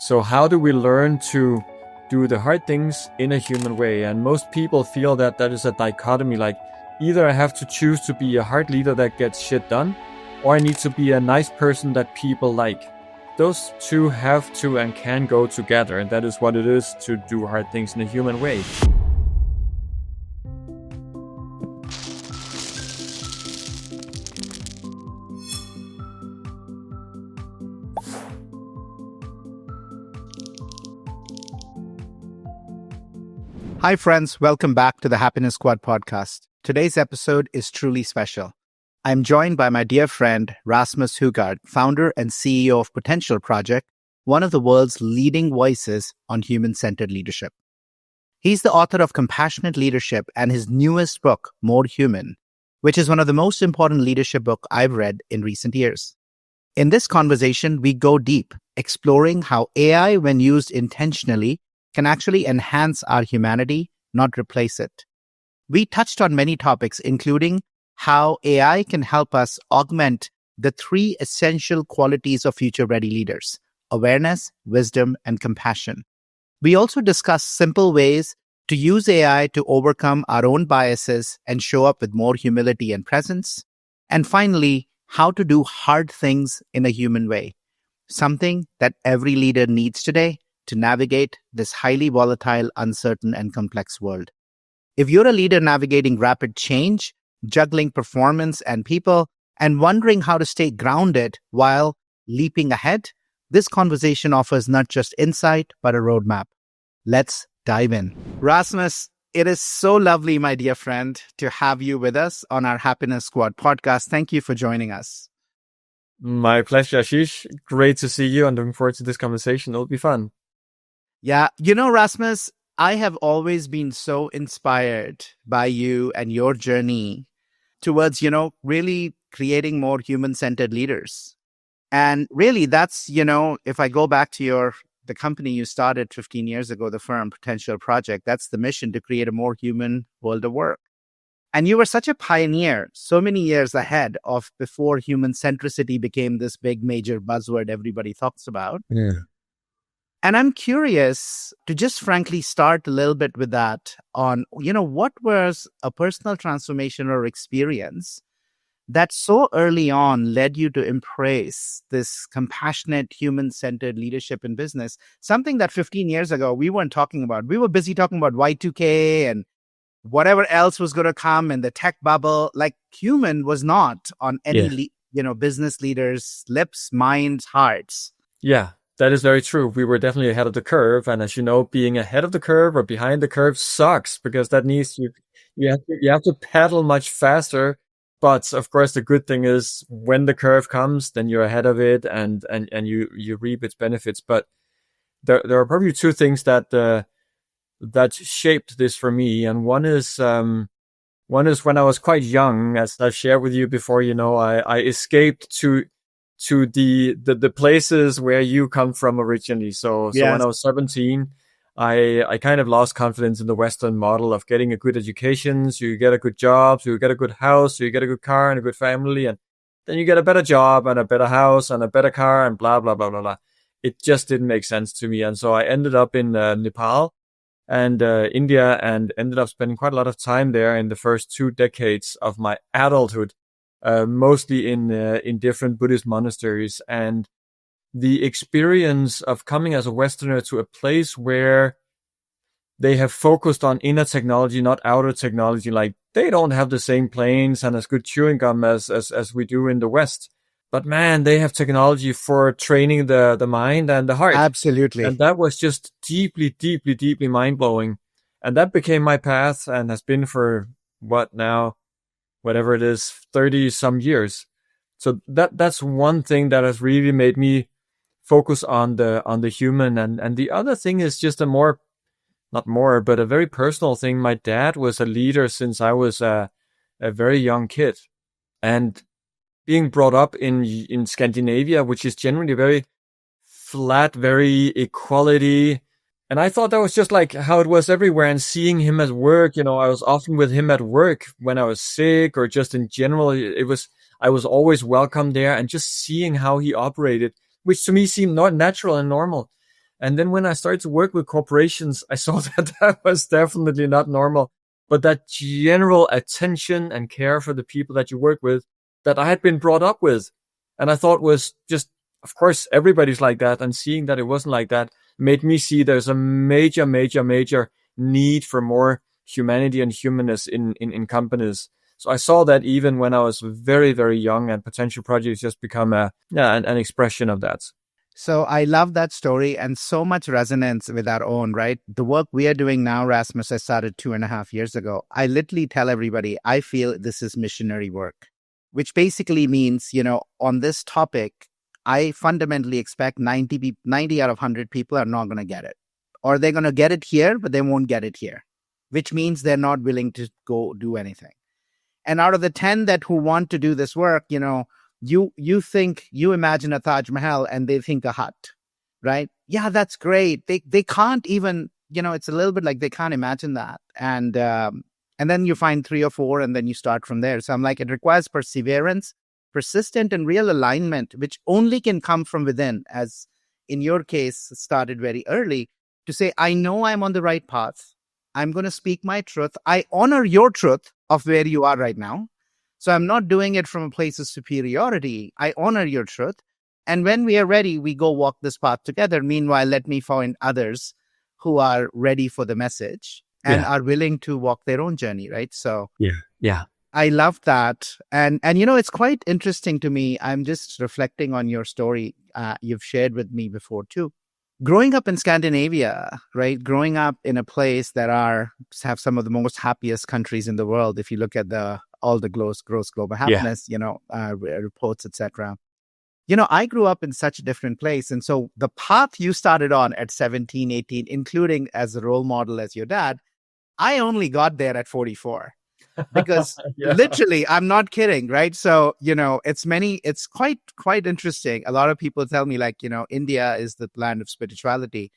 So how do we learn to do the hard things in a human way? And most people feel that that is a dichotomy, like either I have to choose to be a hard leader that gets shit done, or I need to be a nice person that people like. Those two have to and can go together, and that is what it is to do hard things in a human way. Hi, friends. Welcome back to the Happiness Squad podcast. Today's episode is truly special. I'm joined by my dear friend, Rasmus Hugard, founder and CEO of Potential Project, one of the world's leading voices on human-centered leadership. He's the author of Compassionate Leadership and his newest book, More Human, which is one of the most important leadership books I've read in recent years. In this conversation, we go deep, exploring how AI, when used intentionally, can actually enhance our humanity, not replace it. We touched on many topics, including how AI can help us augment the three essential qualities of future-ready leaders: awareness, wisdom, and compassion. We also discussed simple ways to use AI to overcome our own biases and show up with more humility and presence. And finally, how to do hard things in a human way, something that every leader needs today to navigate this highly volatile, uncertain, and complex world. If you're a leader navigating rapid change, juggling performance and people, and wondering how to stay grounded while leaping ahead, this conversation offers not just insight, but a roadmap. Let's dive in. Rasmus, it is so lovely, my dear friend, to have you with us on our Happiness Squad podcast. Thank you for joining us. My pleasure, Ashish. Great to see you. I'm looking forward to this conversation. It'll be fun. Yeah, you know, Rasmus, I have always been so inspired by you and your journey towards, really creating more human-centered leaders. And really, that's, if I go back to the company you started 15 years ago, the firm Potential Project, that's the mission, to create a more human world of work. And you were such a pioneer, so many years ahead of before human centricity became this big major buzzword everybody talks about. Yeah. And I'm curious to just frankly start a little bit with that on, what was a personal transformation or experience that so early on led you to embrace this compassionate, human-centered leadership in business, something that 15 years ago we weren't talking about. We were busy talking about Y2K and whatever else was going to come in the tech bubble. Like, human was not on any, business leaders' lips, minds, hearts. Yeah. That is very true. We were definitely ahead of the curve. And as you know, being ahead of the curve or behind the curve sucks, because that means you have to pedal much faster. But of course, the good thing is when the curve comes, then you're ahead of it and you reap its benefits. But there are probably two things that shaped this for me. And one is when I was quite young, as I've shared with you before, I escaped to the places where you come from originally. So Yes. When I was 17, I kind of lost confidence in the Western model of getting a good education. So you get a good job, so you get a good house, so you get a good car and a good family, and then you get a better job and a better house and a better car and blah, blah, blah, blah, blah. It just didn't make sense to me. And so I ended up in Nepal and India, and ended up spending quite a lot of time there in the first 2 decades of my adulthood. Mostly in different Buddhist monasteries, and the experience of coming as a Westerner to a place where they have focused on inner technology, not outer technology. Like, they don't have the same planes and as good chewing gum as we do in the West, but man, they have technology for training the mind and the heart. Absolutely. And that was just deeply, deeply, deeply mind blowing. And that became my path, and has been for what now? Whatever it is, 30 some years. So that's one thing that has really made me focus on the human. And the other thing is just a very personal thing. My dad was a leader since I was a very young kid, and being brought up in Scandinavia, which is generally very flat, very equality. And I thought that was just like how it was everywhere. And seeing him at work, I was often with him at work when I was sick, or just in general, I was always welcome there. And just seeing how he operated, which to me seemed not natural and normal. And then when I started to work with corporations, I saw that that was definitely not normal. But that general attention and care for the people that you work with that I had been brought up with, and I thought was just, of course, everybody's like that. And seeing that it wasn't like that made me see there's a major, major, major need for more humanity and humanness in companies. So I saw that even when I was very, very young, and potential projects just become an expression of that. So I love that story, and so much resonance with our own, right? The work we are doing now, Rasmus, I started 2.5 years ago. I literally tell everybody, I feel this is missionary work, which basically means, on this topic, I fundamentally expect 90 out of 100 people are not going to get it. Or they're going to get it here, but they won't get it here, which means they're not willing to go do anything. And out of the 10 that who want to do this work, you imagine a Taj Mahal and they think a hut, right? Yeah, that's great. They can't even, it's a little bit like they can't imagine that. And then you find 3 or 4 and then you start from there. So I'm like, it requires perseverance, persistent and real alignment, which only can come from within, as in your case, started very early, to say, I know I'm on the right path. I'm going to speak my truth. I honor your truth of where you are right now. So I'm not doing it from a place of superiority. I honor your truth. And when we are ready, we go walk this path together. Meanwhile, let me find others who are ready for the message and are willing to walk their own journey, right? So yeah. I love that. And it's quite interesting to me. I'm just reflecting on your story you've shared with me before too. Growing up in Scandinavia, right? Growing up in a place that have some of the most happiest countries in the world. If you look at all the gross global happiness, reports, etc. I grew up in such a different place. And so the path you started on at 17, 18, including as a role model as your dad, I only got there at 44. Because literally, I'm not kidding, right? So, it's quite interesting. A lot of people tell me India is the land of spirituality.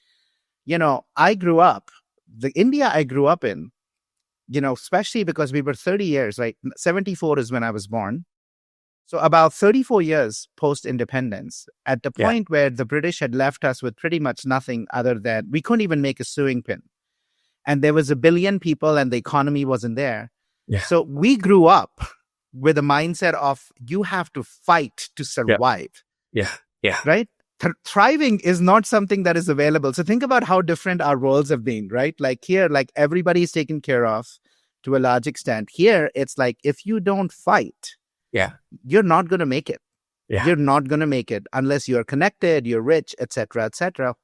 I grew up, the India I grew up in, especially because we were 30 years, right? 74 is when I was born. So about 34 years post-independence, at the point where the British had left us with pretty much nothing other than, we couldn't even make a sewing pin. And there was 1 billion people and the economy wasn't there. Yeah. So we grew up with a mindset of you have to fight to survive. Yeah. Right? Thriving is not something that is available. So think about how different our worlds have been, right? Like here, everybody is taken care of to a large extent. Here, it's like, if you don't fight, you're not going to make it. Yeah. You're not going to make it unless you're connected, you're rich, etc., etc.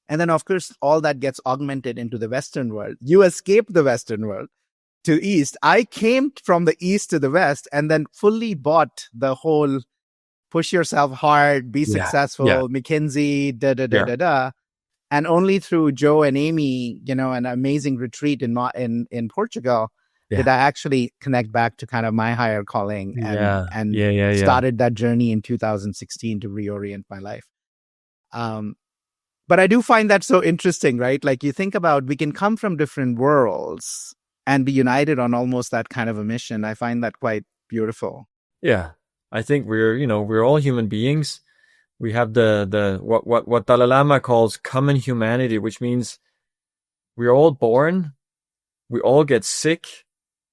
And then, of course, all that gets augmented into the Western world. You escape the Western world to East. I came from the East to the West and then fully bought the whole push yourself hard, be successful, McKinsey, And only through Joe and Amy, an amazing retreat in Portugal, did I actually connect back to kind of my higher calling and started that journey in 2016 to reorient my life. But I do find that so interesting, right? Like you think about, we can come from different worlds and be united on almost that kind of a mission. I find that quite beautiful. Yeah. I think we're all human beings. We have what Dalai Lama calls common humanity, which means we're all born, we all get sick,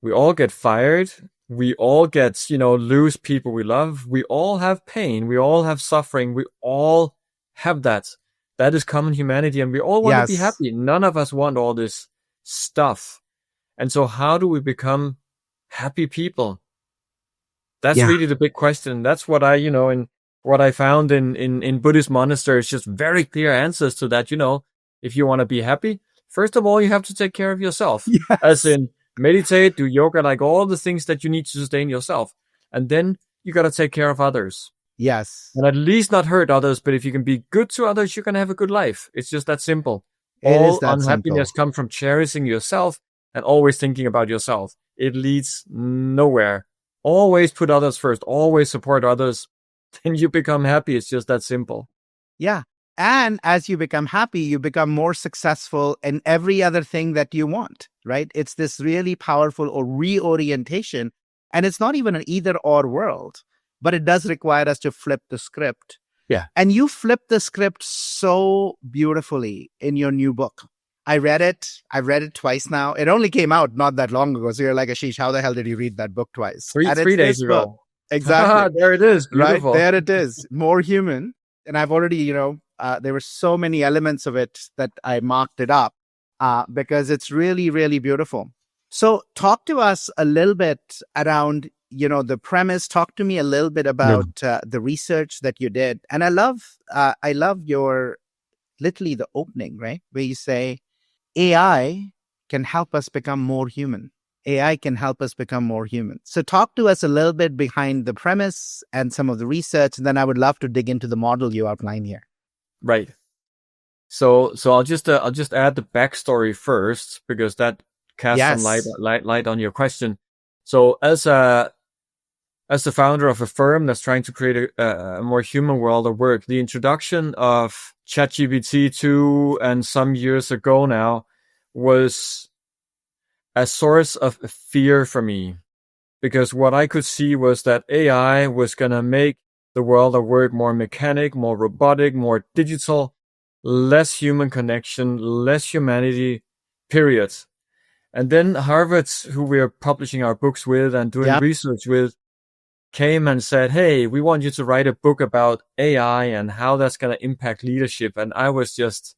we all get fired, we all get, lose people we love, we all have pain, we all have suffering, we all have that. That is common humanity, and we all want to be happy. None of us want all this stuff. And so how do we become happy people? That's really the big question. That's what what I found in Buddhist monasteries, just very clear answers to that. If you want to be happy, first of all, you have to take care of yourself. Yes. As in meditate, do yoga, like all the things that you need to sustain yourself. And then you got to take care of others. Yes. And at least not hurt others. But if you can be good to others, you can have a good life. It's just that simple. All unhappiness comes from cherishing yourself and always thinking about yourself. It leads nowhere. Always put others first. Always support others. Then you become happy. It's just that simple. Yeah. And as you become happy, you become more successful in every other thing that you want, right? It's this really powerful reorientation. And it's not even an either or world, but it does require us to flip the script Yeah. And you flipped the script so beautifully in your new book. I read it. I've read it twice now. It only came out not that long ago. So you're like, Ashish, how the hell did you read that book twice? And it's 3 days this book. ago. Exactly. There it is. Right Beautiful. there it is. More human. And I've already, there were so many elements of it that I marked it up because it's really, really beautiful. So talk to us a little bit around, the premise. Talk to me a little bit about the research that you did. And I love your, literally the opening, right? Where you say, AI can help us become more human. AI can help us become more human. So talk to us a little bit behind the premise and some of the research. And then I would love to dig into the model you outline here. Right. So I'll just add the backstory first, because that casts some light on your question. So as the founder of a firm that's trying to create a more human world of work, the introduction of ChatGPT 2 and some years ago now was a source of fear for me, because what I could see was that AI was going to make the world of work more mechanic, more robotic, more digital, less human connection, less humanity, period. And then Harvard, who we are publishing our books with and doing research with, came and said, hey, we want you to write a book about AI and how that's going to impact leadership. And I was just,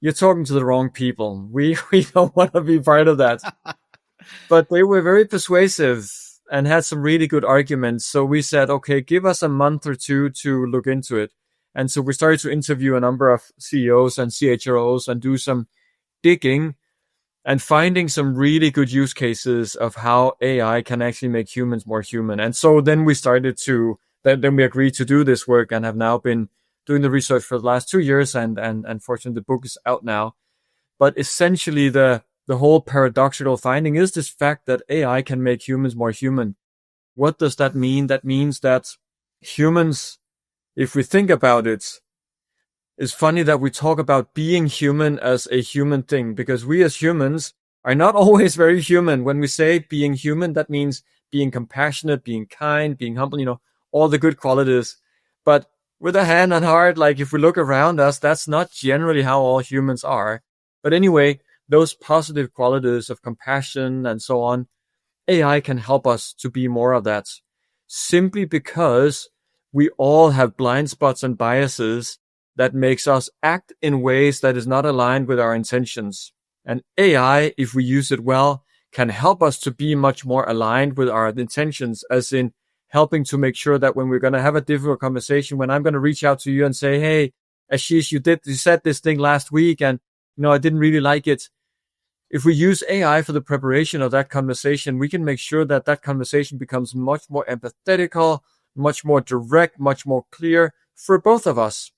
you're talking to the wrong people. We don't want to be part of that. But they were very persuasive and had some really good arguments. So we said, okay, give us a month or two to look into it. And so we started to interview a number of CEOs and CHROs and do some digging and finding some really good use cases of how AI can actually make humans more human. And so then we started to, then we agreed to do this work and have now been doing the research for the last 2 years. And fortunately, the book is out now. But essentially, the whole paradoxical finding is this fact that AI can make humans more human. What does that mean? That means that humans, if we think about it, it's funny that we talk about being human as a human thing, because we as humans are not always very human. When we say being human, that means being compassionate, being kind, being humble, all the good qualities. But with a hand on heart, like if we look around us, that's not generally how all humans are. But anyway, those positive qualities of compassion and so on, AI can help us to be more of that, simply because we all have blind spots and biases that makes us act in ways that is not aligned with our intentions. And AI, if we use it well, can help us to be much more aligned with our intentions, as in helping to make sure that when we're going to have a difficult conversation, when I'm going to reach out to you and say, hey, Ashish, you said this thing last week and, I didn't really like it. If we use AI for the preparation of that conversation, we can make sure that that conversation becomes much more empathetical, much more direct, much more clear for both of us.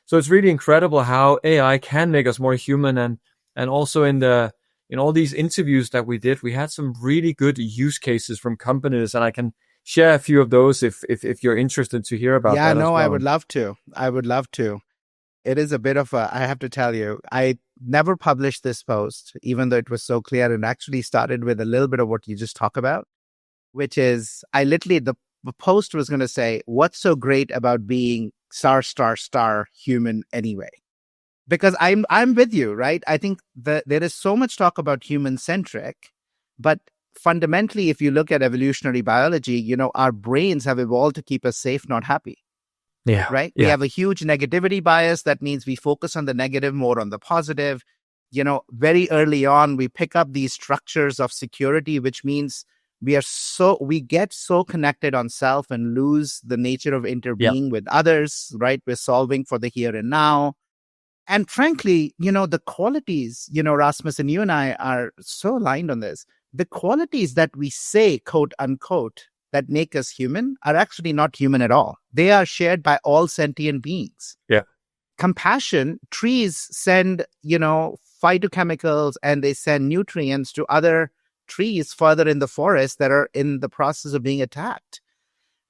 So it's really incredible how AI can make us more human. And also in all these interviews that we did, we had some really good use cases from companies, and I can share a few of those if you're interested to hear about that as well. I would love to. It is a bit of I have to tell you, I never published this post, even though it was so clear, and actually started with a little bit of what you just talked about, which is the post was going to say, what's so great about being *** human anyway? Because I'm with you, right? I think that there is so much talk about human-centric, but fundamentally, if you look at evolutionary biology, our brains have evolved to keep us safe, not happy. Yeah. Right. We have a huge negativity bias. That means we focus on the negative more on the positive. Very early on, we pick up these structures of security, which means we get so connected on self and lose the nature of interbeing with others, right? We're solving for the here and now. And frankly, the qualities, Rasmus and you and I are so aligned on this. The qualities that we say, quote unquote, that make us human are actually not human at all. They are shared by all sentient beings. Yeah. Compassion, trees send, phytochemicals and they send nutrients to other trees further in the forest that are in the process of being attacked,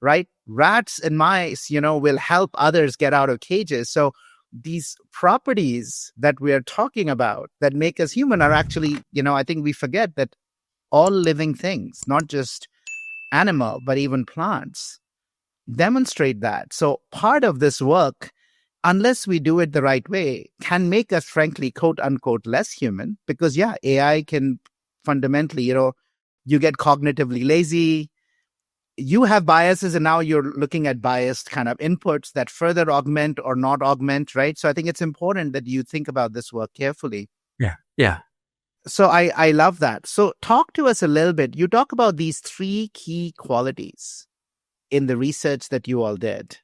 right? Rats and mice, will help others get out of cages. So these properties that we are talking about that make us human are actually, I think we forget that all living things, not just animal, but even plants, demonstrate that. So part of this work, unless we do it the right way, can make us, frankly, quote unquote, less human. Because, yeah, AI can fundamentally, you get cognitively lazy, you have biases, and now you're looking at biased kind of inputs that further augment or not augment, right? So I think it's important that you think about this work carefully. Yeah. So I love that. So talk to us a little bit. You talk about these 3 key qualities in the research that you all did.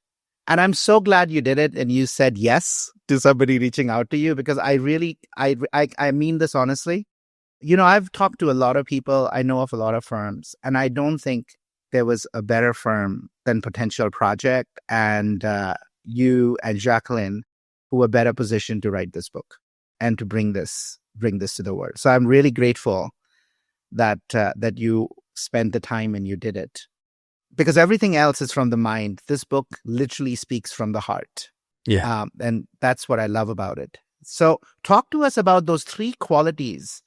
And I'm so glad you did it and you said yes to somebody reaching out to you, because I really, I mean this honestly. I've talked to a lot of people. I know of a lot of firms, and I don't think there was a better firm than Potential Project and you and Jacqueline, who were better positioned to write this book and to bring this to the world. So I'm really grateful that you spent the time and you did it, because everything else is from the mind. This book literally speaks from the heart. Yeah. And that's what I love about it. So talk to us about those 3 qualities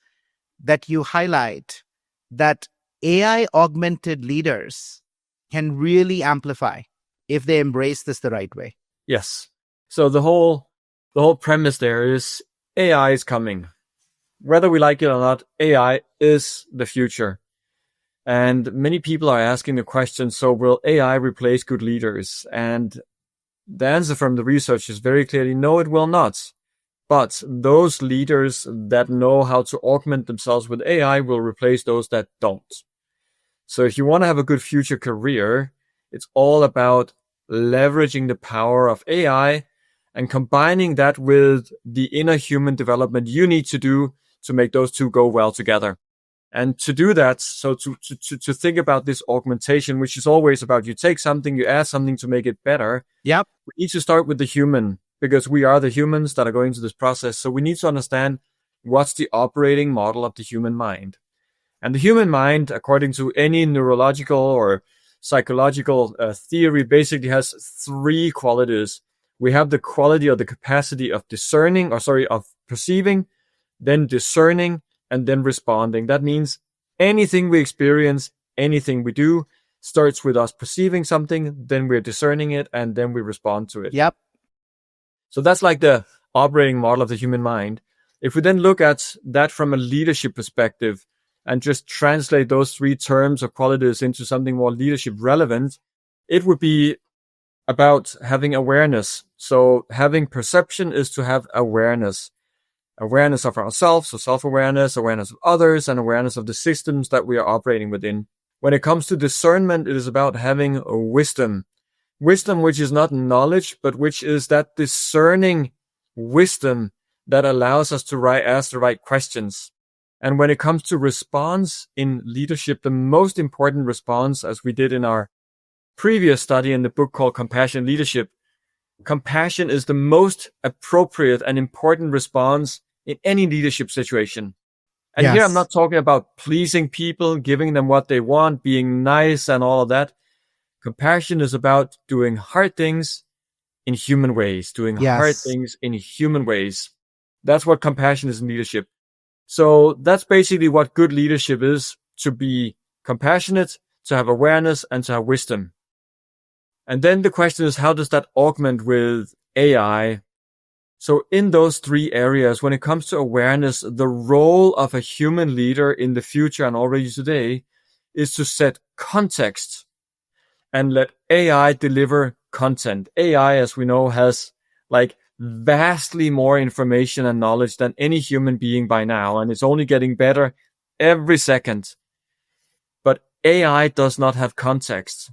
that you highlight that AI augmented leaders can really amplify if they embrace this the right way. Yes. So the whole premise there is AI is coming. Whether we like it or not, AI is the future. And many people are asking the question, so will AI replace good leaders? And the answer from the research is very clearly, no, it will not. But those leaders that know how to augment themselves with AI will replace those that don't. So if you want to have a good future career, it's all about leveraging the power of AI and combining that with the inner human development you need to do to make those two go well together. And to do that, so to think about this augmentation, which is always about you take something, you add something to make it better. Yep. We need to start with the human, because we are the humans that are going through this process. So we need to understand what's the operating model of the human mind. And the human mind, according to any neurological or psychological theory, basically has 3 qualities. We have the quality or the capacity of of perceiving, then discerning, and then responding. That means anything we experience, anything we do, starts with us perceiving something, then we're discerning it, and then we respond to it. Yep. So that's like the operating model of the human mind. If we then look at that from a leadership perspective and just translate those 3 terms or qualities into something more leadership relevant, it would be about having awareness. So having perception is to have awareness. Awareness of ourselves, so self-awareness, awareness of others, and awareness of the systems that we are operating within. When it comes to discernment, it is about having a wisdom. Wisdom which is not knowledge, but which is that discerning wisdom that allows us to ask the right questions. And when it comes to response in leadership, the most important response, as we did in our previous study in the book called Compassion Leadership, compassion is the most appropriate and important response in any leadership situation. And Here I'm not talking about pleasing people, giving them what they want, being nice and all of that. Compassion is about doing hard things in human ways, hard things in human ways. That's what compassion is in leadership. So that's basically what good leadership is: to be compassionate, to have awareness, and to have wisdom. And then the question is, how does that augment with AI? So in those 3 areas, when it comes to awareness, the role of a human leader in the future and already today is to set context and let AI deliver content. AI, as we know, has vastly more information and knowledge than any human being by now, and it's only getting better every second. But AI does not have context.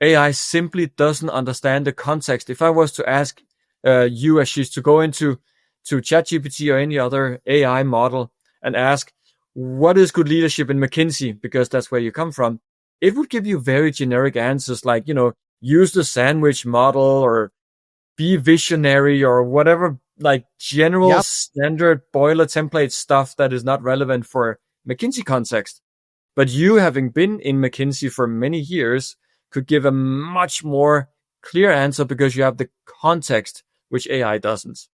AI simply doesn't understand the context. If I was to ask you, Ashish, to go into ChatGPT or any other AI model and ask, what is good leadership in McKinsey? Because that's where you come from. It would give you very generic answers like, use the sandwich model or be visionary or whatever, general standard boiler template stuff that is not relevant for McKinsey context. But you, having been in McKinsey for many years, could give a much more clear answer because you have the context, which AI doesn't.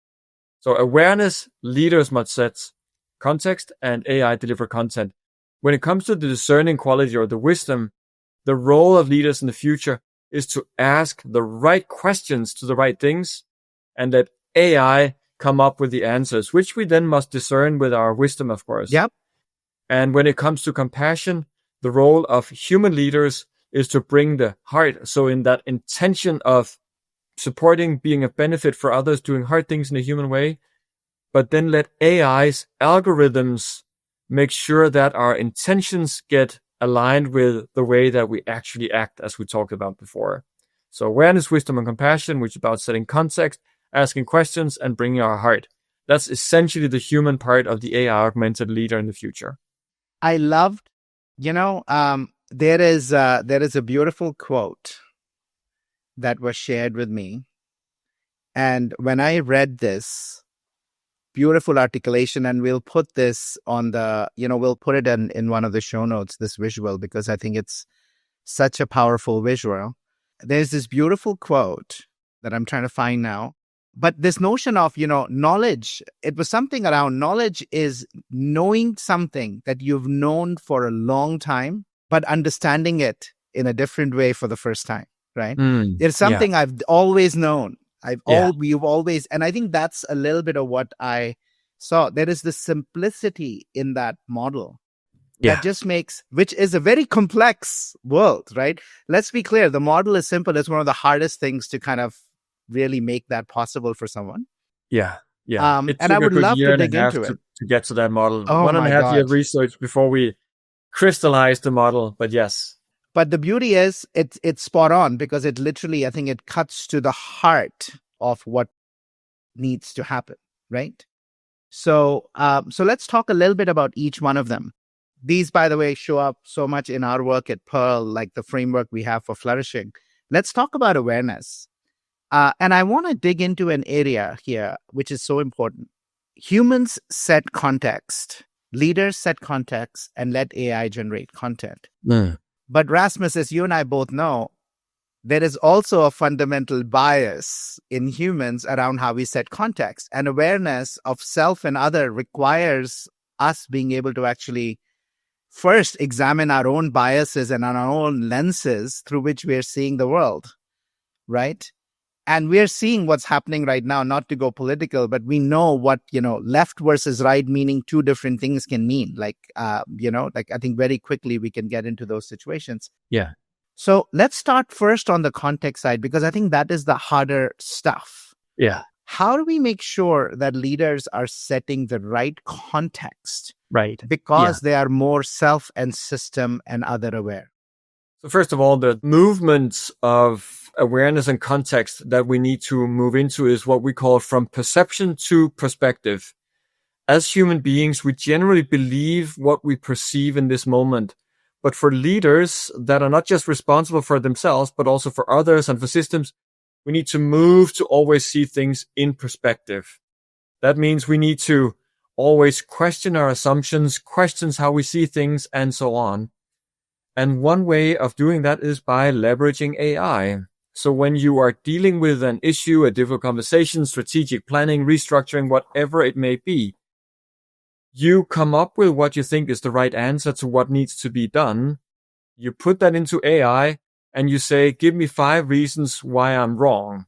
So awareness, leaders must set context, and AI deliver content. When it comes to the discerning quality or the wisdom, the role of leaders in the future is to ask the right questions to the right things and let AI come up with the answers, which we then must discern with our wisdom, of course. Yep. And when it comes to compassion, the role of human leaders is to bring the heart. So in that intention of supporting, being a benefit for others, doing hard things in a human way, but then let AI's algorithms make sure that our intentions get aligned with the way that we actually act, as we talked about before. So awareness, wisdom, and compassion, which is about setting context, asking questions, and bringing our heart. That's essentially the human part of the AI augmented leader in the future. I loved, there is a beautiful quote that was shared with me. And when I read this, beautiful articulation, and we'll put this on we'll put it in one of the show notes, this visual, because I think it's such a powerful visual. There's this beautiful quote that I'm trying to find now. But this notion of, knowledge, it was something around knowledge is knowing something that you've known for a long time, but understanding it in a different way for the first time, right? It's something I've always known. We've always, and I think that's a little bit of what I saw. There is the simplicity in that model that just makes, which is a very complex world, right? Let's be clear. The model is simple. It's one of the hardest things to kind of really make that possible for someone. Yeah. And I would love to dig into it. To get to that model. Oh, 1.5 year research before we crystallize the model, but yes. But the beauty is it's spot on, because it literally, I think it cuts to the heart of what needs to happen, right? So let's talk a little bit about each one of them. These, by the way, show up so much in our work at Pearl, like the framework we have for flourishing. Let's talk about awareness. And I want to dig into an area here, which is so important. Humans set context, leaders set context, and let AI generate content. But Rasmus, as you and I both know, there is also a fundamental bias in humans around how we set context. And awareness of self and other requires us being able to actually first examine our own biases and our own lenses through which we are seeing the world, right? And we're seeing what's happening right now, not to go political, but we know what, left versus right, meaning two different things can mean. Like I think very quickly we can get into those situations. Yeah. So let's start first on the context side, because I think that is the harder stuff. Yeah. How do we make sure that leaders are setting the right context? Right. Because they are more self and system and other aware. So first of all, the movements of awareness and context that we need to move into is what we call from perception to perspective. As human beings, we generally believe what we perceive in this moment. But for leaders that are not just responsible for themselves, but also for others and for systems, we need to move to always see things in perspective. That means we need to always question our assumptions, questions how we see things, and so on. And one way of doing that is by leveraging AI. So when you are dealing with an issue, a difficult conversation, strategic planning, restructuring, whatever it may be, you come up with what you think is the right answer to what needs to be done. You put that into AI and you say, give me 5 reasons why I'm wrong,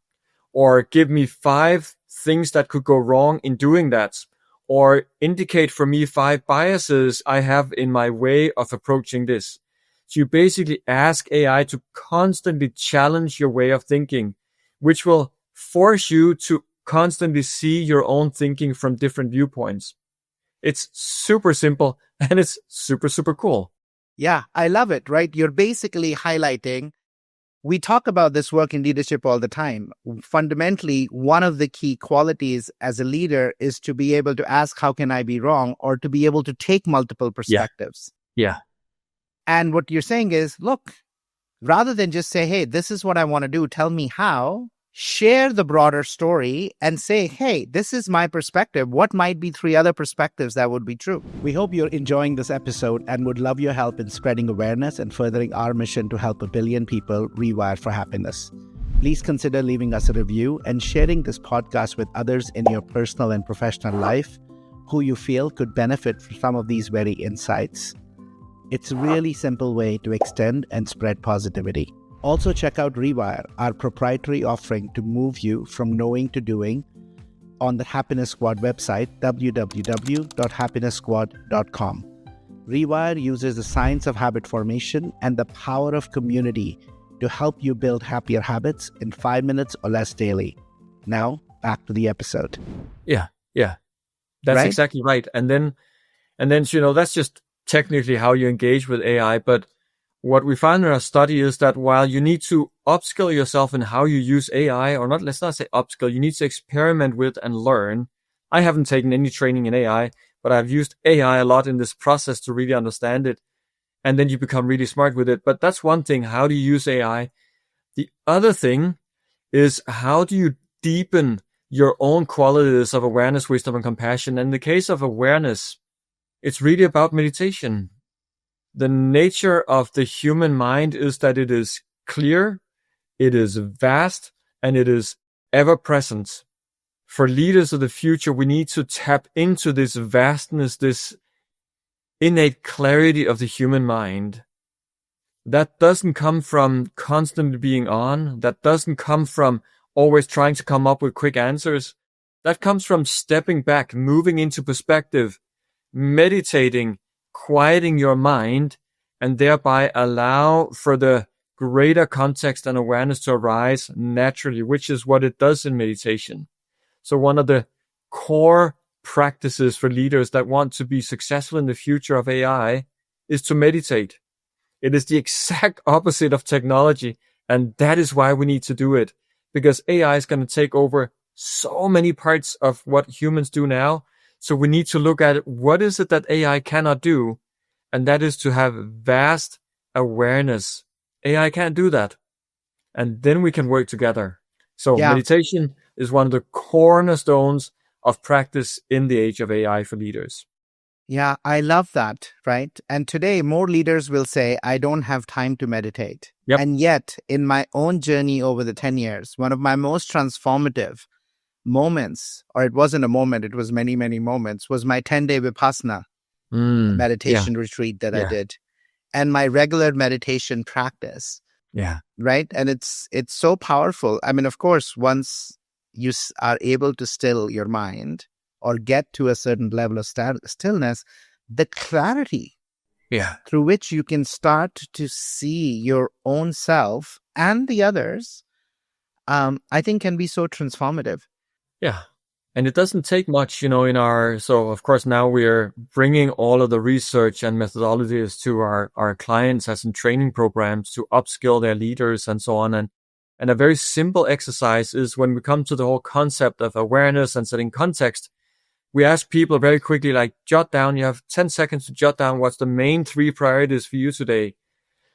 or give me 5 things that could go wrong in doing that, or indicate for me 5 biases I have in my way of approaching this. So you basically ask AI to constantly challenge your way of thinking, which will force you to constantly see your own thinking from different viewpoints. It's super simple and it's super, super cool. Yeah, I love it, right? You're basically highlighting, we talk about this work in leadership all the time. Fundamentally, one of the key qualities as a leader is to be able to ask, how can I be wrong? Or to be able to take multiple perspectives. Yeah. And what you're saying is, look, rather than just say, hey, this is what I want to do, tell me how, share the broader story and say, hey, this is my perspective. What might be 3 other perspectives that would be true? We hope you're enjoying this episode and would love your help in spreading awareness and furthering our mission to help 1 billion people rewire for happiness. Please consider leaving us a review and sharing this podcast with others in your personal and professional life who you feel could benefit from some of these very insights. It's a really simple way to extend and spread positivity. Also, check out Rewire, our proprietary offering to move you from knowing to doing, on the Happiness Squad website, www.happiness.squad.com. Rewire uses the science of habit formation and the power of community to help you build happier habits in 5 minutes or less daily. Now, back to the episode. Yeah. That's Right? exactly right. And then, that's just technically how you engage with AI. But what we found in our study is that while you need to upskill yourself in how you use AI, or not, let's not say upskill, you need to experiment with and learn. I haven't taken any training in AI, but I've used AI a lot in this process to really understand it. And then you become really smart with it. But that's one thing. How do you use AI? The other thing is, how do you deepen your own qualities of awareness, wisdom, and compassion? And in the case of awareness, it's really about meditation. The nature of the human mind is that it is clear, it is vast, and it is ever present. For leaders of the future, we need to tap into this vastness, this innate clarity of the human mind. That doesn't come from constantly being on. That doesn't come from always trying to come up with quick answers. That comes from stepping back, moving into perspective, meditating, quieting your mind, and thereby allow for the greater context and awareness to arise naturally, which is what it does in meditation. So one of the core practices for leaders that want to be successful in the future of AI is to meditate. It is the exact opposite of technology, and that is why we need to do it, because AI is going to take over so many parts of what humans do now. So we need to look at what is it that AI cannot do, and that is to have vast awareness. AI can't do that. And then we can work together. So meditation is one of the cornerstones of practice in the age of AI for leaders. Yeah, I love that, right? And today, more leaders will say, I don't have time to meditate. Yep. And yet, in my own journey over the 10 years, one of my most transformative moments, or it wasn't a moment, it was many, many moments, was my 10-day Vipassana meditation retreat that I did, and my regular meditation practice. Yeah. Right? And it's so powerful. I mean, of course, once you are able to still your mind or get to a certain level of stillness, the clarity through which you can start to see your own self and the others, I think can be so transformative. Yeah. And it doesn't take much, so of course now we're bringing all of the research and methodologies to our clients as in training programs to upskill their leaders and so on. And a very simple exercise is when we come to the whole concept of awareness and setting context, we ask people very quickly, like, jot down, you have 10 seconds to jot down what's the main 3 priorities for you today.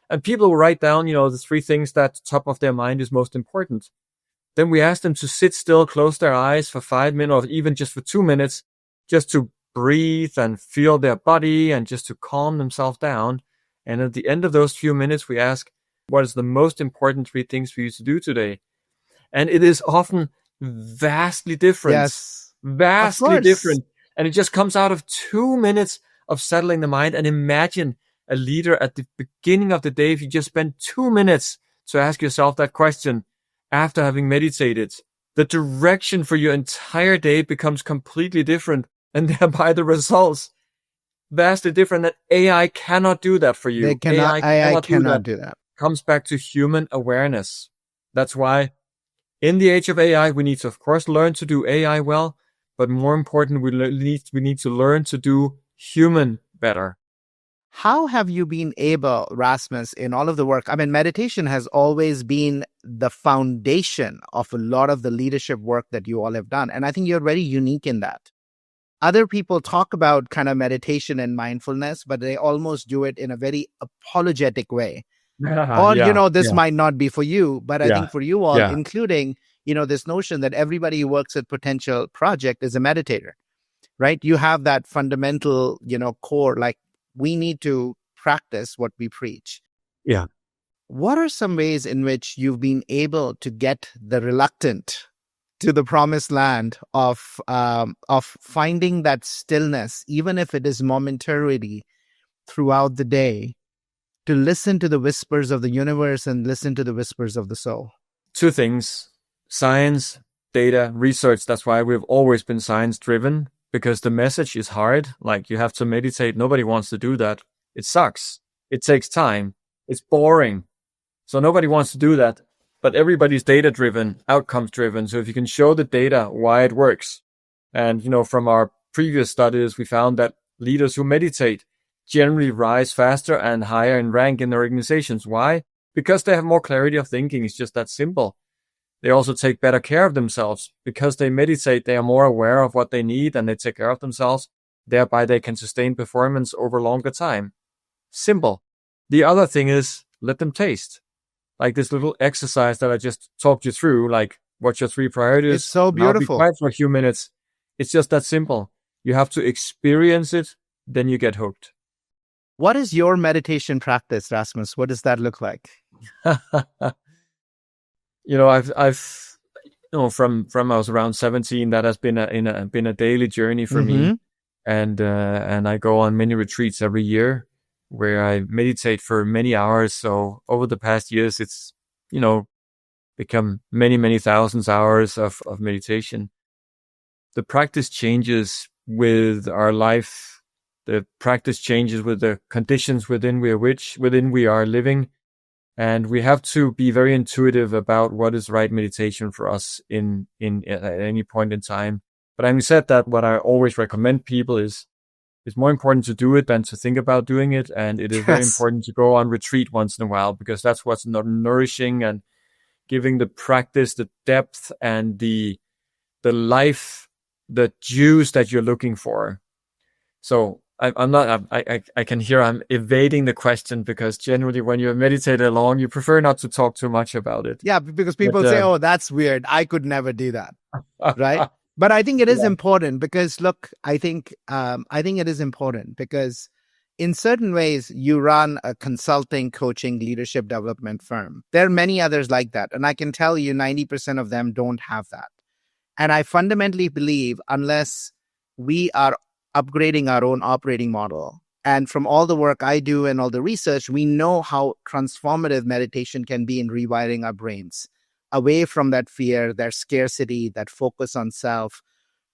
And people will write down, the 3 things that top of their mind is most important. Then we ask them to sit still, close their eyes for 5 minutes, or even just for 2 minutes, just to breathe and feel their body and just to calm themselves down. And at the end of those few minutes, we ask, what is the most important 3 things for you to do today? And it is often vastly different. Yes. Vastly different. And it just comes out of 2 minutes of settling the mind. And imagine a leader at the beginning of the day, if you just spend 2 minutes to ask yourself that question after having meditated, the direction for your entire day becomes completely different, and thereby the results vastly different. That AI cannot do that for you. AI cannot do that. Comes back to human awareness. That's why in the age of AI, we need to, of course, learn to do AI well, but more important, we need to learn to do human better. How have you been able, Rasmus, in all of the work? I mean, meditation has always been the foundation of a lot of the leadership work that you all have done. And I think you're very unique in that. Other people talk about kind of meditation and mindfulness, but they almost do it in a very apologetic way. This might not be for you, but I think for you all, including, this notion that everybody who works at Potential Project is a meditator, right? You have that fundamental, core, like, we need to practice what we preach. Yeah. What are some ways in which you've been able to get the reluctant to the promised land of finding that stillness, even if it is momentarily throughout the day, to listen to the whispers of the universe and listen to the whispers of the soul? Two things: science, data, research. That's why we've always been science driven, because the message is hard. Like, you have to meditate. Nobody wants to do that. It sucks. It takes time. It's boring. So nobody wants to do that. But everybody's data driven, outcomes driven. So if you can show the data why it works. And, from our previous studies, we found that leaders who meditate generally rise faster and higher in rank in their organizations. Why? Because they have more clarity of thinking. It's just that simple. They also take better care of themselves. Because they meditate, they are more aware of what they need and they take care of themselves. Thereby, they can sustain performance over longer time. Simple. The other thing is, let them taste. Like this little exercise that I just talked you through, like, what's your 3 priorities? It's so beautiful. Now be quiet for a few minutes. It's just that simple. You have to experience it, then you get hooked. What is your meditation practice, Rasmus? What does that look like? I've from I was around 17, that has been a daily journey for me, and I go on many retreats every year where I meditate for many hours. So over the past years, it's become many thousands hours of meditation. The practice changes with our life. The practice changes with the conditions within we are living. And we have to be very intuitive about what is right meditation for us in at any point in time. But having said that, what I always recommend people is it's more important to do it than to think about doing it. And it is very important to go on retreat once in a while, because that's what's nourishing and giving the practice the depth and the life, the juice that you're looking for. So I can hear I'm evading the question, because generally when you meditate alone, you prefer not to talk too much about it. Yeah, because people say, oh, that's weird. I could never do that. Right? But I think it is important because, look, I think it is important because in certain ways, you run a consulting, coaching, leadership development firm. There are many others like that. And I can tell you 90% of them don't have that. And I fundamentally believe unless we are upgrading our own operating model, and from all the work I do and all the research, we know how transformative meditation can be in rewiring our brains away from that fear, that scarcity, that focus on self,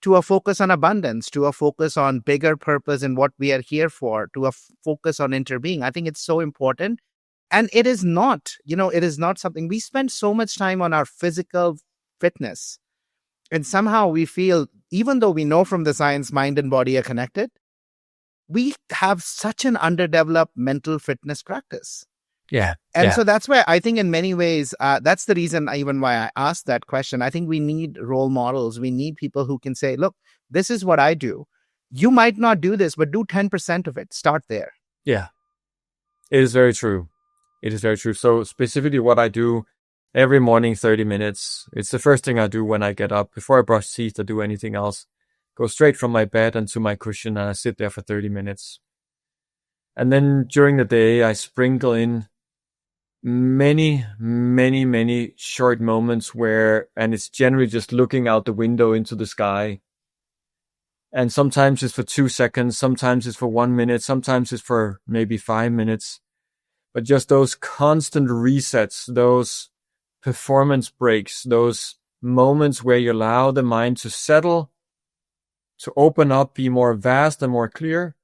to a focus on abundance, to a focus on bigger purpose and what we are here for, to a focus on interbeing. I think it's so important. And it is not something we spend so much time on our physical fitness. And somehow we feel, even though we know from the science, mind and body are connected, we have such an underdeveloped mental fitness practice. Yeah. And so that's why I think in many ways, that's the reason even why I asked that question. I think we need role models. We need people who can say, look, this is what I do. You might not do this, but do 10% of it. Start there. Yeah. It is very true. So specifically what I do every morning, 30 minutes. It's the first thing I do when I get up. Before I brush teeth or do anything else, go straight from my bed onto my cushion and I sit there for 30 minutes. And then during the day, I sprinkle in many short moments and it's generally just looking out the window into the sky. And sometimes it's for 2 seconds, sometimes it's for 1 minute, sometimes it's for maybe 5 minutes. But just those constant resets, those performance breaks, those moments where you allow the mind to settle, to open up, be more vast and more clear,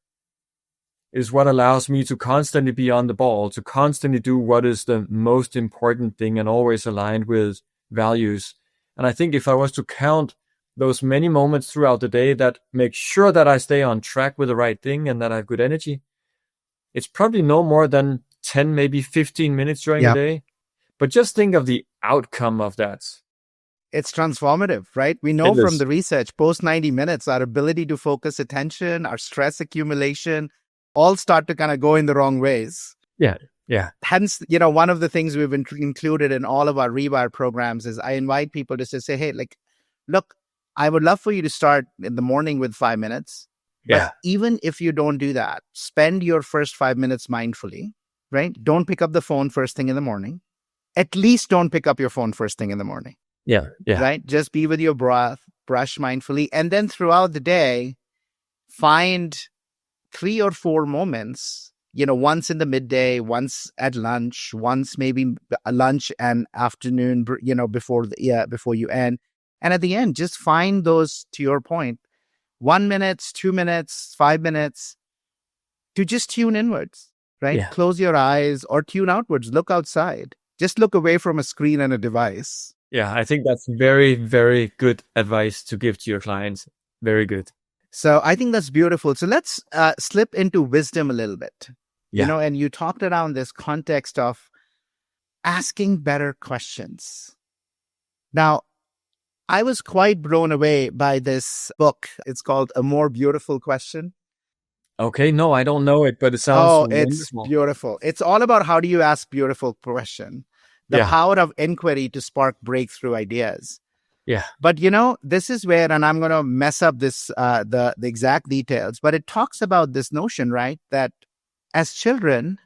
is what allows me to constantly be on the ball, to constantly do what is the most important thing and always aligned with values. And I think if I was to count those many moments throughout the day that make sure that I stay on track with the right thing and that I have good energy, it's probably no more than 10, maybe 15 minutes during the day. But just think of the outcome of that. It's transformative, right? We know from the research, post 90 minutes, our ability to focus attention, our stress accumulation, all start to kind of go in the wrong ways. Yeah. Hence, one of the things we've included in all of our Rewire programs is I invite people to say, hey, look, I would love for you to start in the morning with 5 minutes. But even if you don't do that, spend your first 5 minutes mindfully, right? Don't pick up the phone first thing in the morning. At least don't pick up your phone first thing in the morning. Yeah. Right? Just be with your breath, brush mindfully. And then throughout the day, find 3 or 4 moments once in the midday, once at lunch, once maybe lunch and afternoon, before you end. And at the end, just find those, to your point, 1 minute, 2 minutes, 5 minutes to just tune inwards, right? Yeah. Close your eyes or tune outwards, look outside, just look away from a screen and a device. Yeah, I think that's very, very good advice to give to your clients. Very good. So I think that's beautiful. So let's slip into wisdom a little bit, Yeah. and you talked around this context of asking better questions. Now, I was quite blown away by this book. It's called A More Beautiful Question. Okay, no, I don't know it, but it sounds It's wonderful. beautiful. It's all about how do you ask beautiful question, the power of inquiry to spark breakthrough ideas. Yeah. But this is where, and I'm going to mess up this the exact details, but it talks about this notion, right, that as children,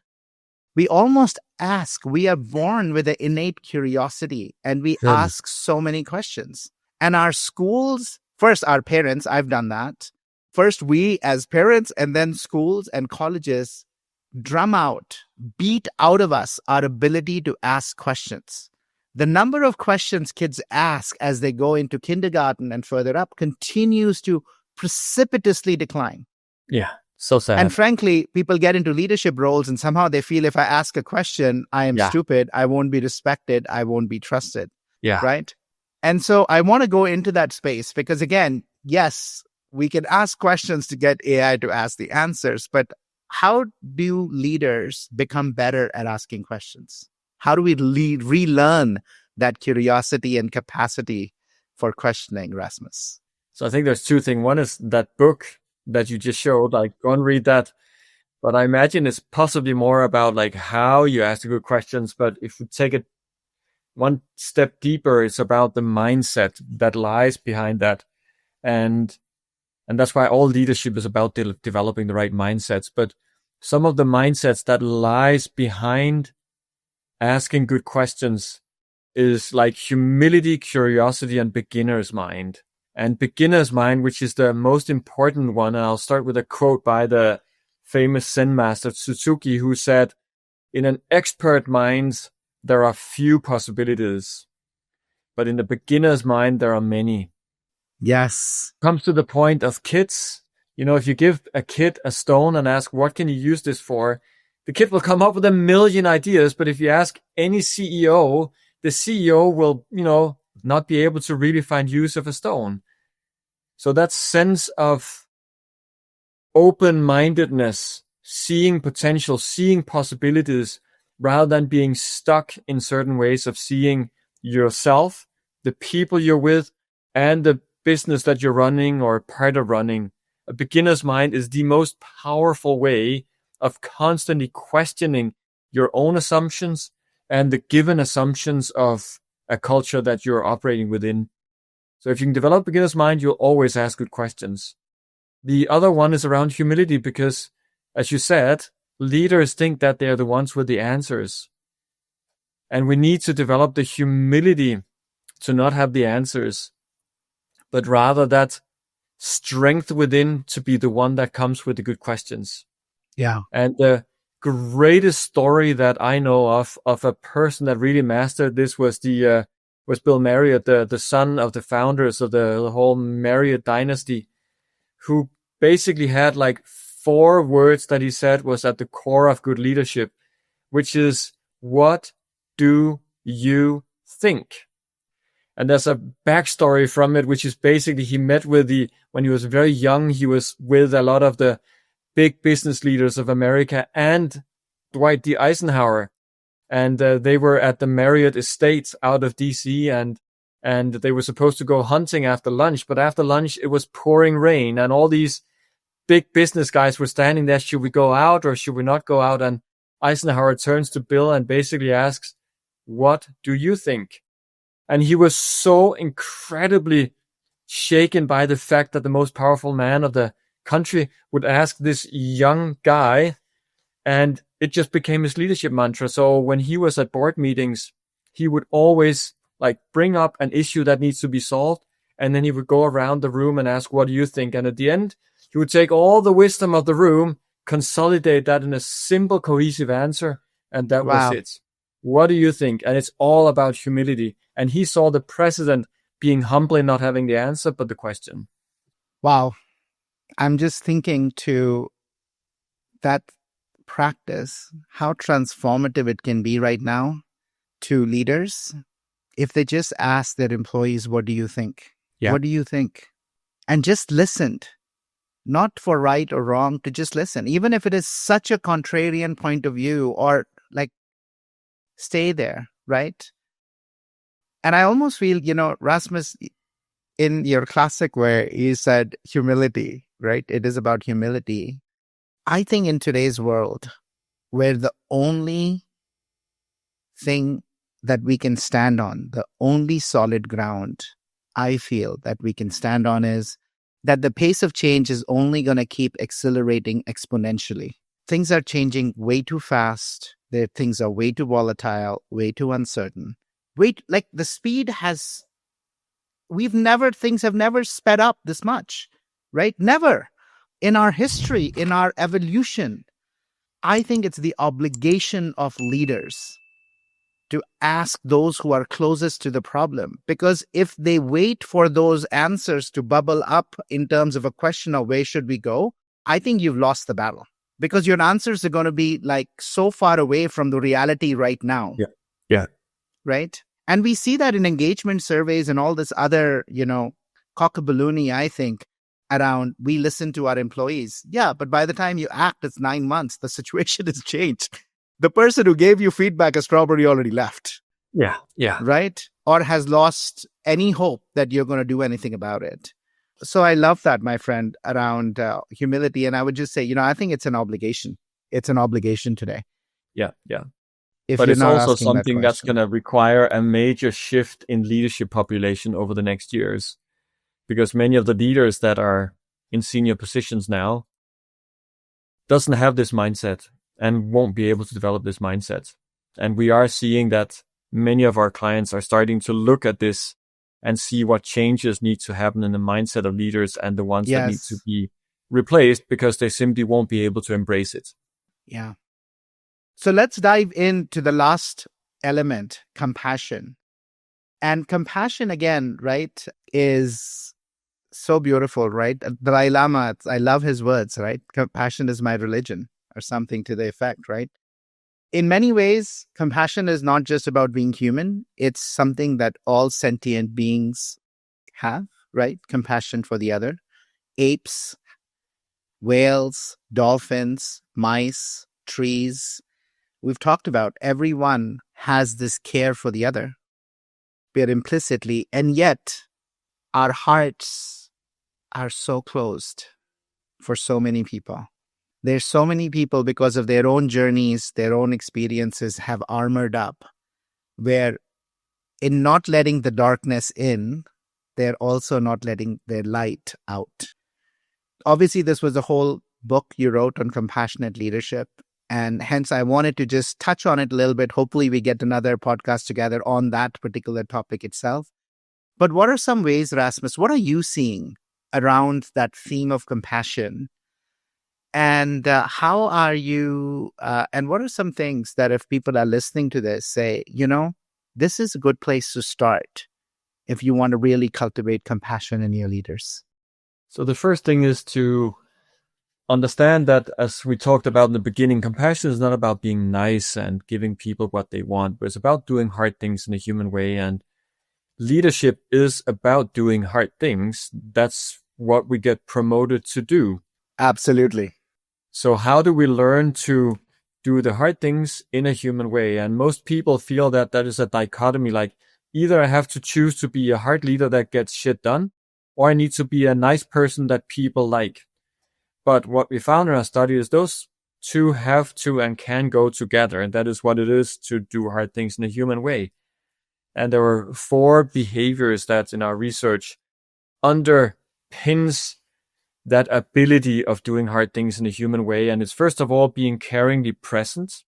we almost ask. We are born with an innate curiosity, and we ask so many questions. And our schools, first, our parents, I've done that. First, we as parents, and then schools and colleges beat out of us our ability to ask questions. The number of questions kids ask as they go into kindergarten and further up continues to precipitously decline. Yeah, so sad. And frankly, people get into leadership roles and somehow they feel if I ask a question, I am stupid, I won't be respected, I won't be trusted. Yeah. Right? And so I want to go into that space because, again, yes, we can ask questions to get AI to ask the answers, but how do leaders become better at asking questions? How do we relearn that curiosity and capacity for questioning, Rasmus? So I think there's two things. One is that book that you just showed, like go and read that. But I imagine it's possibly more about like how you ask the good questions. But if you take it one step deeper, it's about the mindset that lies behind that. And that's why all leadership is about developing the right mindsets. But some of the mindsets that lies behind asking good questions is like humility, curiosity, and beginner's mind. And beginner's mind, which is the most important one, and I'll start with a quote by the famous Zen master Suzuki, who said, "In an expert mind, there are few possibilities, but in the beginner's mind, there are many." Yes. Comes to the point of kids. If you give a kid a stone and ask, what can you use this for? The kid will come up with a million ideas, but if you ask any CEO, the CEO will, not be able to really find use of a stone. So that sense of open-mindedness, seeing potential, seeing possibilities, rather than being stuck in certain ways of seeing yourself, the people you're with, and the business that you're running or part of running. A beginner's mind is the most powerful way of constantly questioning your own assumptions and the given assumptions of a culture that you're operating within. So if you can develop a beginner's mind, you'll always ask good questions. The other one is around humility because, as you said, leaders think that they're the ones with the answers. And we need to develop the humility to not have the answers, but rather that strength within to be the one that comes with the good questions. Yeah. And the greatest story that I know of a person that really mastered this was Bill Marriott, the son of the founders of the whole Marriott dynasty, who basically had like 4 words that he said was at the core of good leadership, which is, what do you think? And there's a backstory from it, which is basically he met with when he was very young, he was with a lot of the big business leaders of America and Dwight D. Eisenhower. And they were at the Marriott estate out of DC and they were supposed to go hunting after lunch. But after lunch, it was pouring rain and all these big business guys were standing there. Should we go out or should we not go out? And Eisenhower turns to Bill and basically asks, what do you think? And he was so incredibly shaken by the fact that the most powerful man of the country would ask this young guy, and it just became his leadership mantra. So when he was at board meetings, he would always like bring up an issue that needs to be solved, and then he would go around the room and ask, what do you think? And at the end, he would take all the wisdom of the room consolidate that in a simple, cohesive answer. And that was Wow. it. What do you think? And it's all about humility. And he saw the precedent being humble in not having the answer, but the question. Wow. I'm just thinking to that practice, how transformative it can be right now to leaders if they just ask their employees, what do you think? Yeah. What do you think? And just listened, not for right or wrong, to just listen, even if it is such a contrarian point of view, or like stay there, right? And I almost feel, Rasmus, in your classic way, you said humility, right? It is about humility. I think in today's world, where the only thing that we can stand on, the only solid ground I feel that we can stand on is that the pace of change is only going to keep accelerating exponentially. Things are changing way too fast. Things are way too volatile, way too uncertain. Like the speed has, things have never sped up this much, right? Never in our history, in our evolution. I think it's the obligation of leaders to ask those who are closest to the problem. Because if they wait for those answers to bubble up in terms of a question of where should we go, I think you've lost the battle. Because your answers are going to be like so far away from the reality right now. Yeah. Yeah. Right? And we see that in engagement surveys and all this other, cockabaloony, I think, around we listen to our employees. Yeah, but by the time you act, it's 9 months. The situation has changed. The person who gave you feedback has probably already left. Yeah. Yeah. Right? Or has lost any hope that you're going to do anything about it. So I love that, my friend, around humility. And I would just say, I think it's an obligation. It's an obligation today. Yeah. Yeah. If but you're it's not also asking that something that's question. going to require a major shift in leadership population over the next years, because many of the leaders that are in senior positions now doesn't have this mindset and won't be able to develop this mindset. And we are seeing that many of our clients are starting to look at this and see what changes need to happen in the mindset of leaders and the ones that need to be replaced because they simply won't be able to embrace it. Yeah. So let's dive into the last element, compassion. And compassion, again, right, is so beautiful, right? The Dalai Lama, I love his words, right? Compassion is my religion, or something to the effect, right? In many ways, compassion is not just about being human. It's something that all sentient beings have, right? Compassion for the other. Apes, whales, dolphins, mice, trees. We've talked about everyone has this care for the other, but implicitly, and yet our hearts are so closed for so many people. There's so many people, because of their own journeys, their own experiences, have armored up, where in not letting the darkness in, they're also not letting their light out. Obviously, this was a whole book you wrote on compassionate leadership. And hence, I wanted to just touch on it a little bit. Hopefully, we get another podcast together on that particular topic itself. But what are some ways, Rasmus, what are you seeing around that theme of compassion? And how are you, and what are some things that if people are listening to this, say, this is a good place to start if you want to really cultivate compassion in your leaders? So the first thing is to understand that, as we talked about in the beginning, compassion is not about being nice and giving people what they want, but it's about doing hard things in a human way. And leadership is about doing hard things. That's what we get promoted to do. Absolutely. So how do we learn to do the hard things in a human way? And most people feel that that is a dichotomy, like either I have to choose to be a hard leader that gets shit done, or I need to be a nice person that people like. But what we found in our study is those two have to and can go together. And that is what it is to do hard things in a human way. And there were 4 behaviors that in our research underpins that ability of doing hard things in a human way. And it's first of all being caringly present.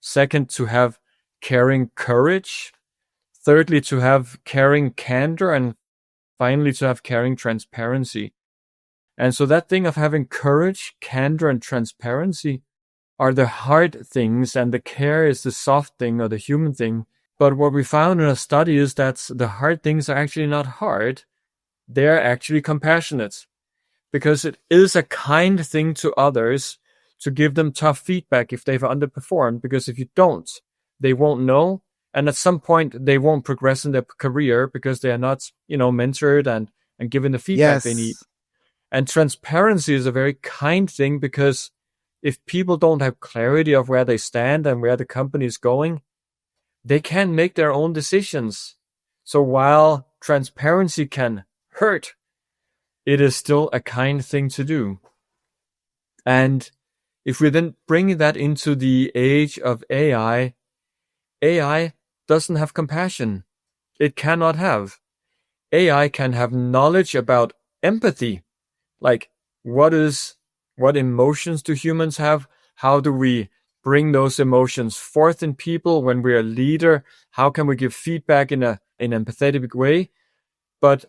Second, to have caring courage. Thirdly, to have caring candor. And finally, to have caring transparency. And so that thing of having courage, candor, and transparency are the hard things, and the care is the soft thing or the human thing. But what we found in a study is that the hard things are actually not hard. They're actually compassionate, because it is a kind thing to others to give them tough feedback if they've underperformed, because if you don't, they won't know. And at some point, they won't progress in their career because they are not, mentored and given the feedback they need. Yes. And transparency is a very kind thing, because if people don't have clarity of where they stand and where the company is going, they can't make their own decisions. So while transparency can hurt, it is still a kind thing to do. And if we then bring that into the age of AI doesn't have compassion. It cannot have. AI can have knowledge about empathy, like what emotions do humans have? How do we bring those emotions forth in people when we're a leader? How can we give feedback in an empathetic way? But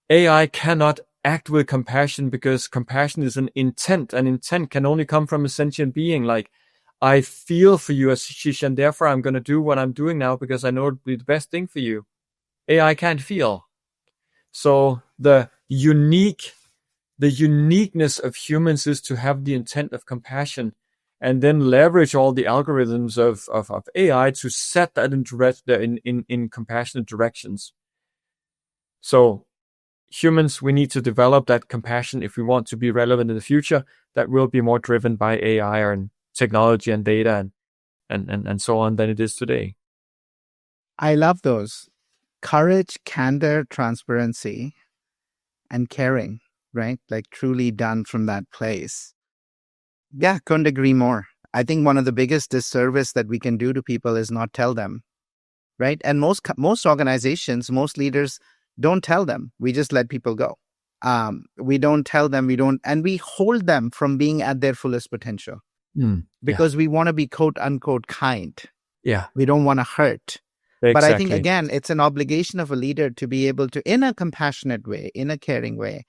AI cannot act with compassion, because compassion is an intent, and intent can only come from a sentient being. Like, I feel for you, Ashish, and therefore I'm going to do what I'm doing now because I know it'll be the best thing for you. AI can't feel. So the uniqueness of humans is to have the intent of compassion, and then leverage all the algorithms of AI to set that in compassionate directions. So humans, we need to develop that compassion if we want to be relevant in the future. That will be more driven by AI and technology and data and so on than it is today. I love those. Courage, candor, transparency, and caring, right? Like truly done from that place. Yeah, couldn't agree more. I think one of the biggest disservice that we can do to people is not tell them, right? And most organizations, most leaders don't tell them. We just let people go. We don't tell them, and we hold them from being at their fullest potential because we want to be quote unquote kind. Yeah. We don't want to hurt. Exactly. But I think, again, it's an obligation of a leader to be able to, in a compassionate way, in a caring way,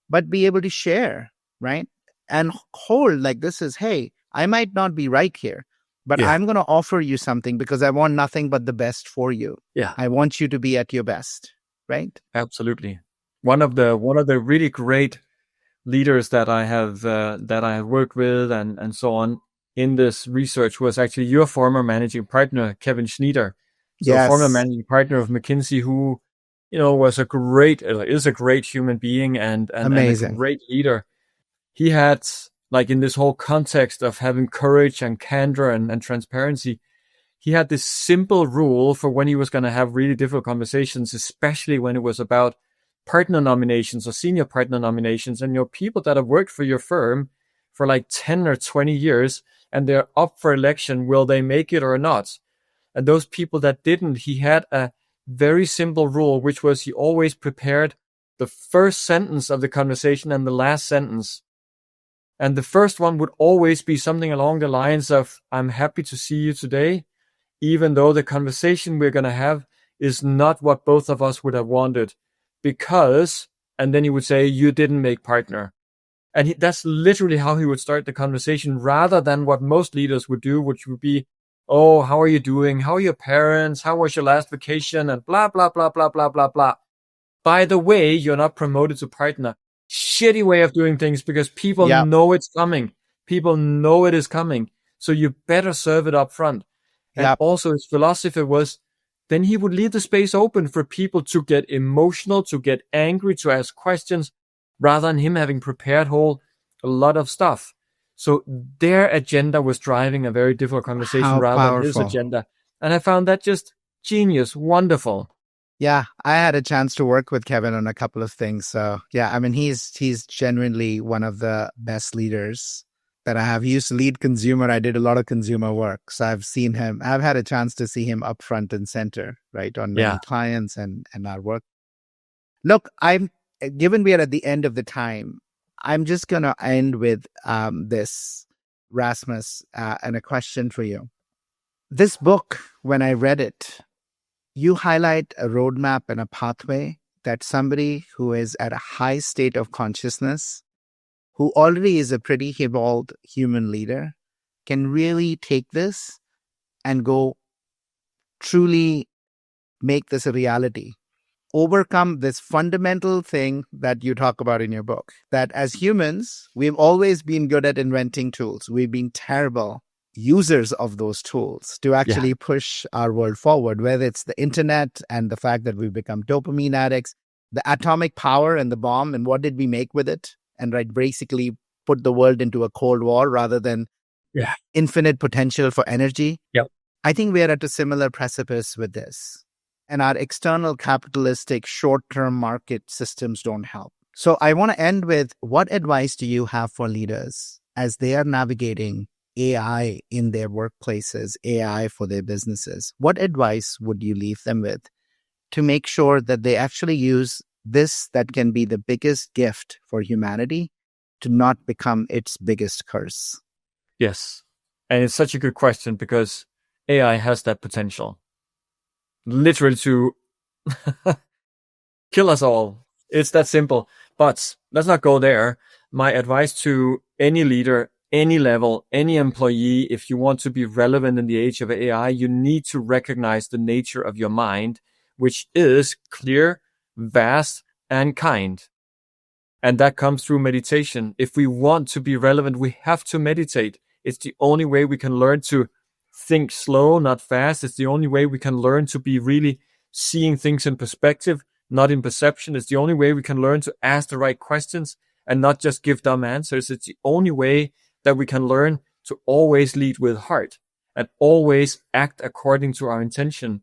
but be able to share, right? And hold like this is, hey, I might not be right here, but I'm going to offer you something because I want nothing but the best for you. Yeah. I want you to be at your best, right? Absolutely. One of the really great leaders that I have worked with and so on in this research was actually your former managing partner, Kevin Schneider. So former managing partner of McKinsey, who, is a great human being and a great leader. He had, like, in this whole context of having courage and candor and transparency, he had this simple rule for when he was going to have really difficult conversations, especially when it was about partner nominations or senior partner nominations, and people that have worked for your firm for like 10 or 20 years and they're up for election, will they make it or not? And those people that didn't, he had a very simple rule, which was he always prepared the first sentence of the conversation and the last sentence. And the first one would always be something along the lines of, I'm happy to see you today, even though the conversation we're going to have is not what both of us would have wanted, because, and then he would say, you didn't make partner. And that's literally how he would start the conversation, rather than what most leaders would do, which would be, oh, how are you doing? How are your parents? How was your last vacation? And blah, blah, blah, blah, blah, blah, blah. By the way, you're not promoted to partner. Shitty way of doing things, because people know it's coming. People know it is coming. So you better serve it up front. And also his philosophy was, then he would leave the space open for people to get emotional, to get angry, to ask questions, rather than him having prepared a lot of stuff. So their agenda was driving a very difficult conversation rather than his agenda. And I found that just genius, wonderful. Yeah, I had a chance to work with Kevin on a couple of things. So yeah, I mean, he's genuinely one of the best leaders that I have. He used to lead consumer. I did a lot of consumer work. So I've had a chance to see him up front and center, right, on many clients and our work. Look, given we are at the end of the time, I'm just going to end with this, Rasmus, and a question for you. This book, when I read it, you highlight a roadmap and a pathway that somebody who is at a high state of consciousness who already is a pretty evolved human leader, can really take this and go truly make this a reality. Overcome this fundamental thing that you talk about in your book, that as humans, we've always been good at inventing tools. We've been terrible users of those tools to actually push our world forward, whether it's the internet and the fact that we've become dopamine addicts, the atomic power and the bomb, and what did we make with it? And basically put the world into a Cold War rather than infinite potential for energy. Yep. I think we are at a similar precipice with this. And our external capitalistic short-term market systems don't help. So I want to end with, what advice do you have for leaders as they are navigating AI in their workplaces, AI for their businesses? What advice would you leave them with to make sure that they actually use this that can be the biggest gift for humanity to not become its biggest curse? Yes. And it's such a good question because AI has that potential. Literally to kill us all. It's that simple. But let's not go there. My advice to any leader, any level, any employee, if you want to be relevant in the age of AI, you need to recognize the nature of your mind, which is clear, vast, and kind. And that comes through meditation. If we want to be relevant, we have to meditate. It's the only way we can learn to think slow, not fast. It's the only way we can learn to be really seeing things in perspective, not in perception. It's the only way we can learn to ask the right questions and not just give dumb answers. It's the only way that we can learn to always lead with heart and always act according to our intention.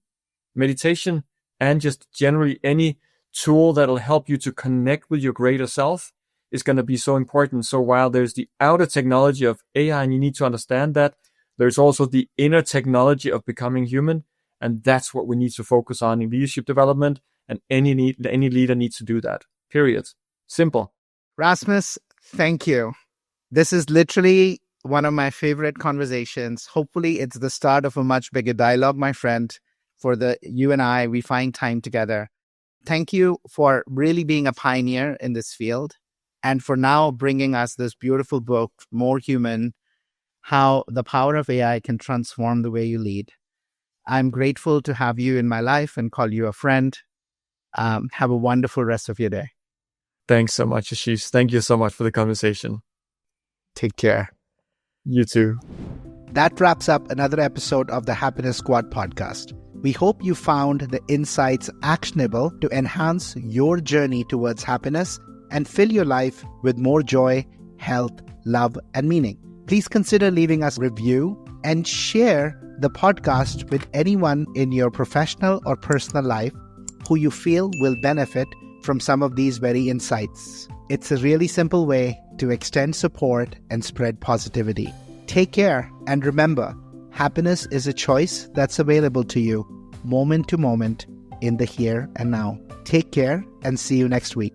Meditation and just generally any tool that'll help you to connect with your greater self is going to be so important. So while there's the outer technology of AI, and you need to understand that, there's also the inner technology of becoming human. And that's what we need to focus on in leadership development. And any leader needs to do that. Period. Simple. Rasmus, thank you. This is literally one of my favorite conversations. Hopefully it's the start of a much bigger dialogue, my friend. For you and I, we find time together. Thank you for really being a pioneer in this field and for now bringing us this beautiful book, More Human, how the power of AI can transform the way you lead. I'm grateful to have you in my life and call you a friend. Have a wonderful rest of your day. Thanks so much, Ashish. Thank you so much for the conversation. Take care. You too. That wraps up another episode of the Happiness Squad podcast. We hope you found the insights actionable to enhance your journey towards happiness and fill your life with more joy, health, love, and meaning. Please consider leaving us a review and share the podcast with anyone in your professional or personal life who you feel will benefit from some of these very insights. It's a really simple way to extend support and spread positivity. Take care, and remember, happiness is a choice that's available to you moment to moment in the here and now. Take care and see you next week.